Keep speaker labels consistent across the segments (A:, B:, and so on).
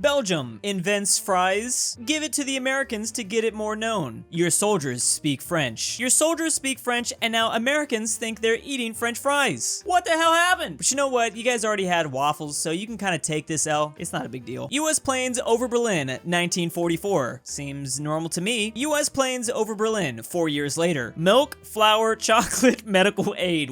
A: Belgium invents fries. Give it to the Americans to get it more known. Your soldiers speak French. Your soldiers speak French, and now Americans think they're eating French fries. What the hell happened? But you know what? You guys already had waffles, so you can kind of take this L. It's not a big deal. US planes over Berlin, 1944. Seems normal to me. US planes over Berlin, 4 years later. Milk, flour, chocolate, medical aid.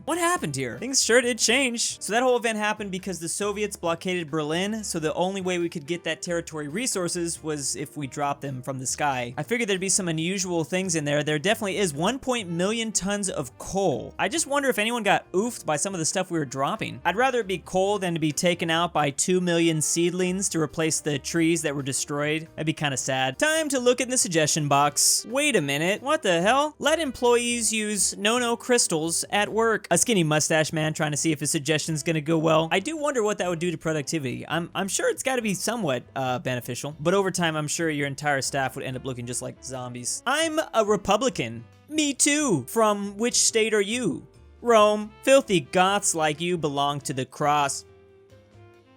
A: What happened here? Things sure did change. So that whole event happened because the Soviets blockaded Berlin, so the only way we could get that territory resources was if we dropped them from the sky. I figured there'd be some unusual things in there. There definitely is 1 million tons of coal. I just wonder if anyone got oofed by some of the stuff we were dropping. I'd rather it be coal than to be taken out by 2 million seedlings to replace the trees that were destroyed. That'd be kind of sad. Time to look in the suggestion box. Wait a minute, what the hell? Let employees use no-no crystals at work. A skinny mustache man trying to see if his suggestion's gonna go well. I do wonder what that would do to productivity. I'm sure it's gotta be somewhat beneficial, but over time I'm sure your entire staff would end up looking just like zombies. I'm a Republican. Me too. From which state are you? Rome. Filthy goths like you belong to the cross.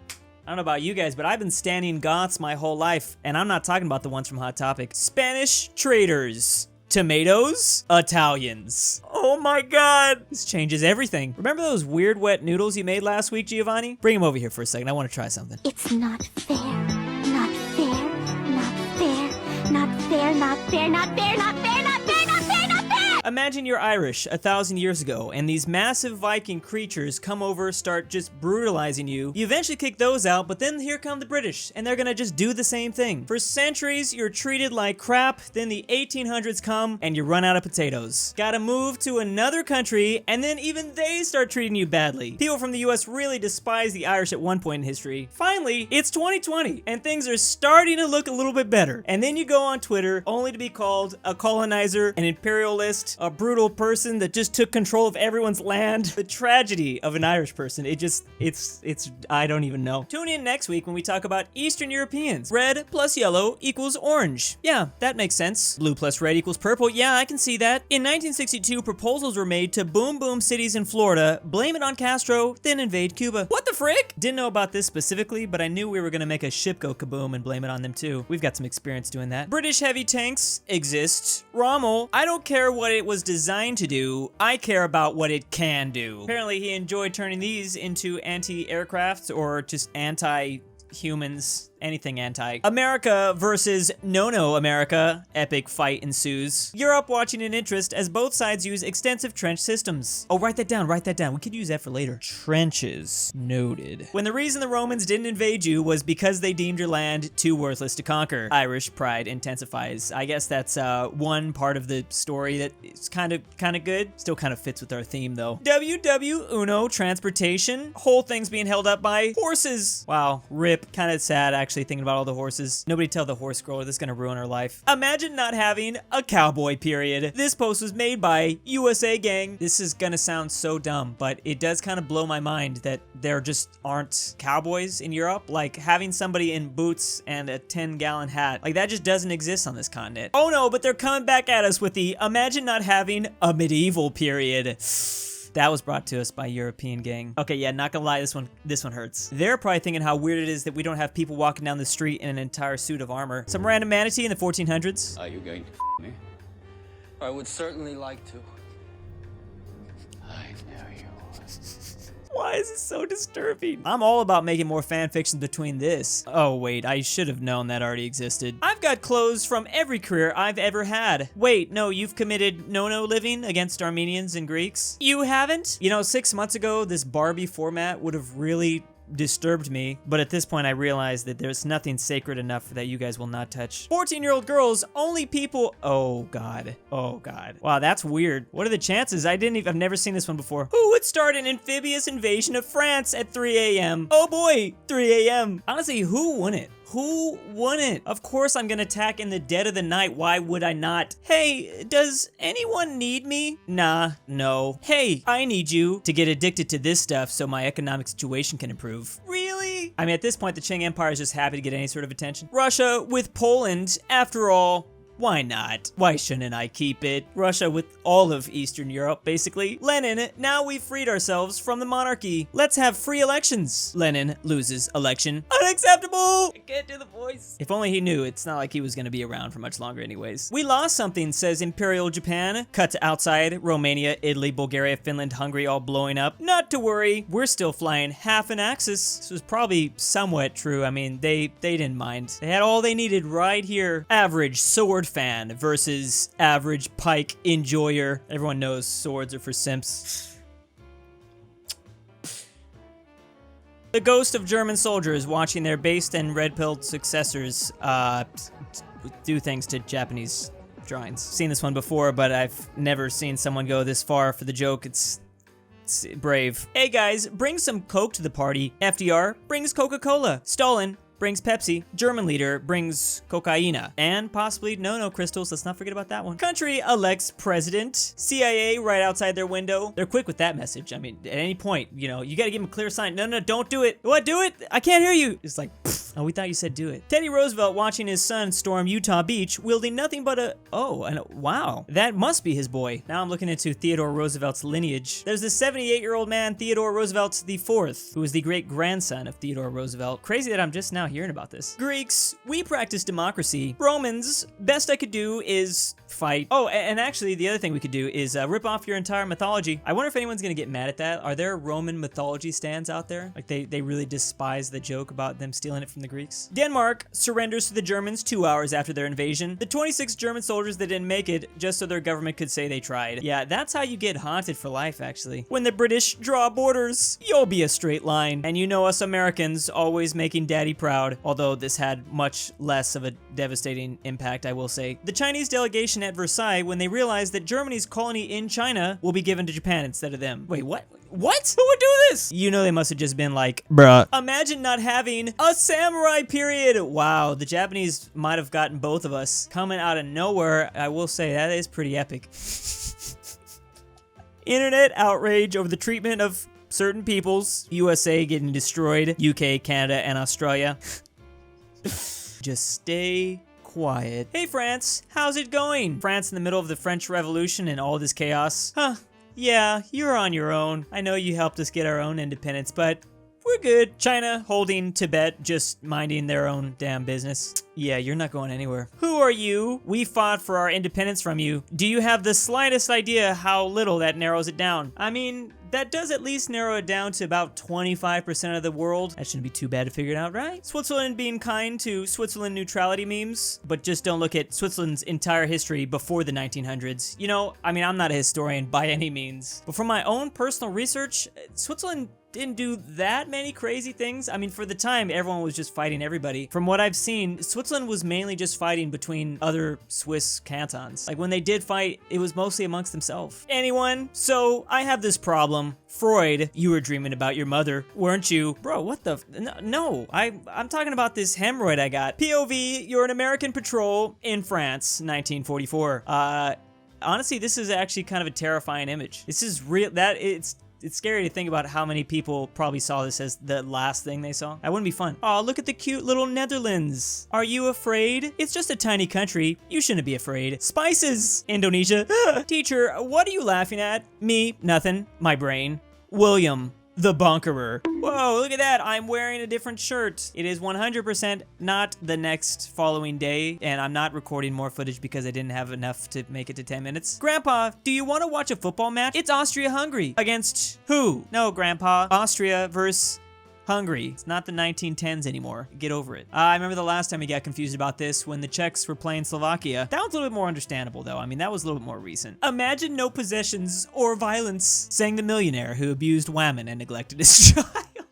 A: I don't know about you guys, but I've been standing goths my whole life, and I'm not talking about the ones from Hot Topic. Spanish traders. Tomatoes? Italians. Oh my god. This changes everything. Remember those weird wet noodles you made last week, Giovanni? Bring them over here for a second. I want to try something.
B: It's not fair. Not fair. Not fair. Not fair. Not fair. Not fair. Not fair. Not fair. Not fair. Not fair.
A: Imagine you're Irish 1,000 years ago, and these massive Viking creatures come over, start just brutalizing you. You eventually kick those out, but then here come the British, and they're gonna just do the same thing. For centuries, you're treated like crap, then the 1800s come, and you run out of potatoes. Gotta move to another country, and then even they start treating you badly. People from the US really despise the Irish at one point in history. Finally, it's 2020, and things are starting to look a little bit better. And then you go on Twitter, only to be called a colonizer, an imperialist, a brutal person that just took control of everyone's land. The tragedy of an Irish person, I don't even know. Tune in next week when we talk about Eastern Europeans. Red plus yellow equals orange. Yeah, that makes sense. Blue plus red equals purple. Yeah, I can see that. In 1962, proposals were made to boom cities in Florida, blame it on Castro, then invade Cuba. What the frick? Didn't know about this specifically, but I knew we were gonna make a ship go kaboom and blame it on them too. We've got some experience doing that. British heavy tanks exist. Rommel, I don't care what it was designed to do, I care about what it can do. Apparently he enjoyed turning these into anti-aircraft or just anti-humans. Anything anti. America versus no America. Epic fight ensues. Europe watching in interest as both sides use extensive trench systems. Oh, write that down, write that down. We could use that for later. Trenches. Noted. When the reason the Romans didn't invade you was because they deemed your land too worthless to conquer. Irish pride intensifies. I guess that's one part of the story that is kind of good. Still kind of fits with our theme though. Uno transportation. Whole thing's being held up by horses. Wow, rip. Kind of sad actually thinking about all the horses. Nobody tell the horse girl this is gonna ruin her life. Imagine not having a cowboy period. This post was made by USA Gang. This is gonna sound so dumb, but it does kind of blow my mind that there just aren't cowboys in Europe. Like having somebody in boots and a 10-gallon hat, like that just doesn't exist on this continent. Oh no, but they're coming back at us with the imagine not having a medieval period. That was brought to us by European Gang. Okay, yeah, not gonna lie, this one hurts. They're probably thinking how weird it is that we don't have people walking down the street in an entire suit of armor. Some random manatee in the 1400s.
C: Are you going to me?
D: I would certainly like to.
C: I know you would.
A: Why is it so disturbing? I'm all about making more fan fiction between this. Oh wait, I should have known that already existed. I've got clothes from every career I've ever had. Wait, no, you've committed no living against Armenians and Greeks? You haven't? You know, 6 months ago, this Barbie format would have really disturbed me, but at this point I realized that there's nothing sacred enough that you guys will not touch. 14-year-old girls, only people. Oh god. Oh god. Wow, that's weird. What are the chances? I've never seen this one before. Who would start an amphibious invasion of France at 3 a.m.? Oh boy, 3 a.m. Honestly, who wouldn't? Who wouldn't? Of course I'm gonna attack in the dead of the night. Why would I not? Hey, does anyone need me? Nah, no. Hey, I need you to get addicted to this stuff so my economic situation can improve. Really? I mean, at this point, the Qing Empire is just happy to get any sort of attention. Russia with Poland, after all, Why not? Why shouldn't I keep it? Russia with all of Eastern Europe, basically. Lenin, now we've freed ourselves from the monarchy. Let's have free elections. Lenin loses election. Unacceptable! I can't do the voice. If only he knew, it's not like he was gonna be around for much longer anyways. We lost something, says Imperial Japan. Cut to outside, Romania, Italy, Bulgaria, Finland, Hungary all blowing up. Not to worry, we're still flying half an axis. This was probably somewhat true. I mean, they didn't mind. They had all they needed right here. Average sword fan versus average pike enjoyer. Everyone knows swords are for simps. The ghost of German soldiers watching their based and red-pilled successors do things to Japanese drawings. Seen this one before, but I've never seen someone go this far for the joke. It's brave. Hey guys, bring some Coke to the party. FDR brings Coca-Cola. Stalin brings Pepsi. German leader brings cocaina. And possibly no crystals. Let's not forget about that one. Country elects president. CIA right outside their window. They're quick with that message. I mean, at any point, you know, you gotta give them a clear sign. No, don't do it. What, do it? I can't hear you. It's like, pfft. Oh, we thought you said do it. Teddy Roosevelt watching his son storm Utah Beach, wielding nothing but a, wow. That must be his boy. Now I'm looking into Theodore Roosevelt's lineage. There's this 78-year-old man, Theodore Roosevelt IV, who was the great-grandson of Theodore Roosevelt. Crazy that I'm just now hearing about this. Greeks, we practice democracy. Romans, best I could do is fight. Oh, and actually the other thing we could do is rip off your entire mythology. I wonder if anyone's gonna get mad at that. Are there Roman mythology stands out there? Like they really despise the joke about them stealing it from the Greeks. Denmark surrenders to the Germans 2 hours after their invasion. The 26 German soldiers that didn't make it just so their government could say they tried. Yeah, that's how you get haunted for life, actually. When the British draw borders, you'll be a straight line. And you know us Americans always making daddy proud, although this had much less of a devastating impact, I will say. The Chinese delegation at Versailles, when they realized that Germany's colony in China will be given to Japan instead of them. Wait, what? What? Who would do this? You know they must have just been like, bruh. Imagine not having a samurai period. Wow, the Japanese might have gotten both of us coming out of nowhere. I will say that is pretty epic. Internet outrage over the treatment of certain peoples. USA getting destroyed. UK, Canada, and Australia. Just stay quiet. Hey France, how's it going? France in the middle of the French Revolution and all this chaos. Huh. Yeah, you're on your own. I know you helped us get our own independence, but we're good. China holding Tibet, just minding their own damn business. Yeah, you're not going anywhere. Who are you? We fought for our independence from you. Do you have the slightest idea how little that narrows it down? I mean, that does at least narrow it down to about 25% of the world. That shouldn't be too bad to figure it out, right? Switzerland being kind to Switzerland neutrality memes, but just don't look at Switzerland's entire history before the 1900s. You know, I mean, I'm not a historian by any means, but from my own personal research, Switzerland didn't do that many crazy things. I mean, for the time, everyone was just fighting everybody. From what I've seen, Switzerland was mainly just fighting between other Swiss cantons. Like when they did fight, it was mostly amongst themselves. Anyone? So I have this problem. Freud, you were dreaming about your mother, weren't you? Bro, what the? No, I'm talking about this hemorrhoid I got. POV, you're an American patrol in France, 1944. Honestly, this is actually kind of a terrifying image. This is real. It's scary to think about how many people probably saw this as the last thing they saw. That wouldn't be fun. Oh, look at the cute little Netherlands. Are you afraid? It's just a tiny country. You shouldn't be afraid. Spices! Indonesia. Teacher, what are you laughing at? Me, nothing. My brain. William, the bunkerer. Whoa, look at that. I'm wearing a different shirt. It is 100% not the next following day, and I'm not recording more footage because I didn't have enough to make it to 10 minutes. Grandpa, do you want to watch a football match? It's Austria-Hungary. Against who? No, Grandpa. Austria versus Hungary. It's not the 1910s anymore. Get over it. I remember the last time we got confused about this when the Czechs were playing Slovakia. That was a little bit more understandable though. I mean, that was a little bit more recent. Imagine no possessions or violence, sang the millionaire who abused Whammon and neglected his child.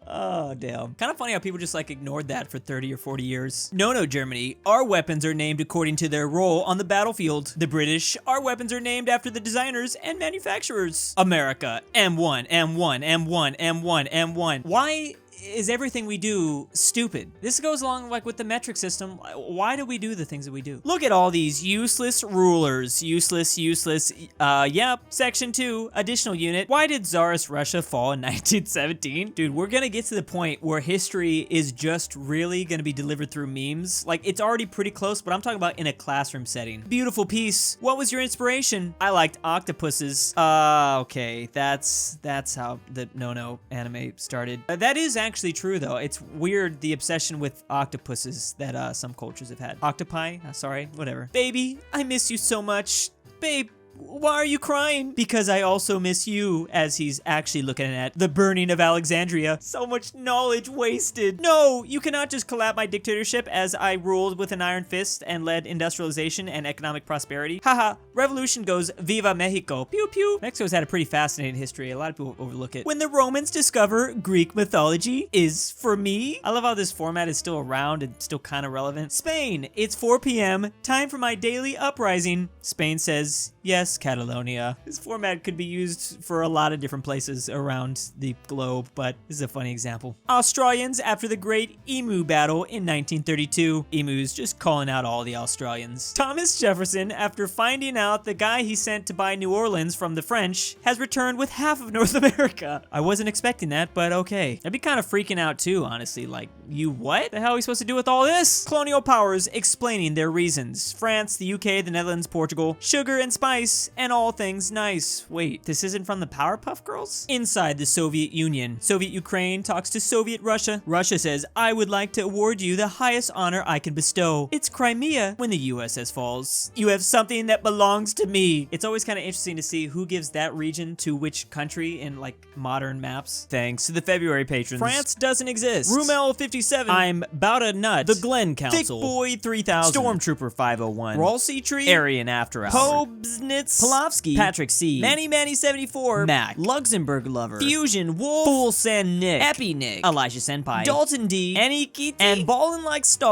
A: Oh, damn. Kind of funny how people just like ignored that for 30 or 40 years. No, Germany. Our weapons are named according to their role on the battlefield. The British. Our weapons are named after the designers and manufacturers. America. M1, M1, M1, M1, M1. Why is everything we do stupid? This goes along like with the metric system. Why do we do the things that we do? Look at all these useless rulers. Useless. Yep. Section 2, additional unit. Why did Tsarist Russia fall in 1917? Dude, we're gonna get to the point where history is just really gonna be delivered through memes. Like, it's already pretty close, but I'm talking about in a classroom setting. Beautiful piece. What was your inspiration? I liked octopuses. Okay. That's how the no anime started. That is actually true, though. It's weird, the obsession with octopuses that some cultures have had. Octopi? Sorry, whatever. Baby, I miss you so much. Babe, why are you crying? Because I also miss you, as he's actually looking at the burning of Alexandria. So much knowledge wasted. No, you cannot just collapse my dictatorship as I ruled with an iron fist and led industrialization and economic prosperity. Haha, revolution goes Viva Mexico. Pew pew. Mexico's had a pretty fascinating history. A lot of people overlook it. When the Romans discover Greek mythology is for me. I love how this format is still around and still kind of relevant. Spain, it's 4 p.m. Time for my daily uprising. Spain says, yes, Catalonia. This format could be used for a lot of different places around the globe, but this is a funny example. Australians after the Great Emu Battle in 1932. Emus just calling out all the Australians. Thomas Jefferson, after finding out the guy he sent to buy New Orleans from the French has returned with half of North America. I wasn't expecting that, but okay. I'd be kind of freaking out too, honestly. Like, you what? The hell are we supposed to do with all this? Colonial powers explaining their reasons. France, the UK, the Netherlands, Portugal. Sugar and spice and all things nice. Wait, this isn't from the Powerpuff Girls? Inside the Soviet Union, Soviet Ukraine talks to Soviet Russia. Russia says, I would like to award you the highest honor I can bestow. It's Crimea when the USS falls. You have something that belongs to me. It's always kind of interesting to see who gives that region to which country in like modern maps. Thanks to the February patrons. France doesn't exist. Rommel 57. I'm about a nut. The Glen Council. Thick Boy 3000. Stormtrooper 501. RalseiTree. AryanAfterHours. Pobsnitz. Pelovski, Patrick C, Manny 74, Mac, LuxembourgLover, FusionWolf, Full Send Nick, EpiNick, Elijah Senpai, Dalton D, Anikite, and BallinLikeStalin.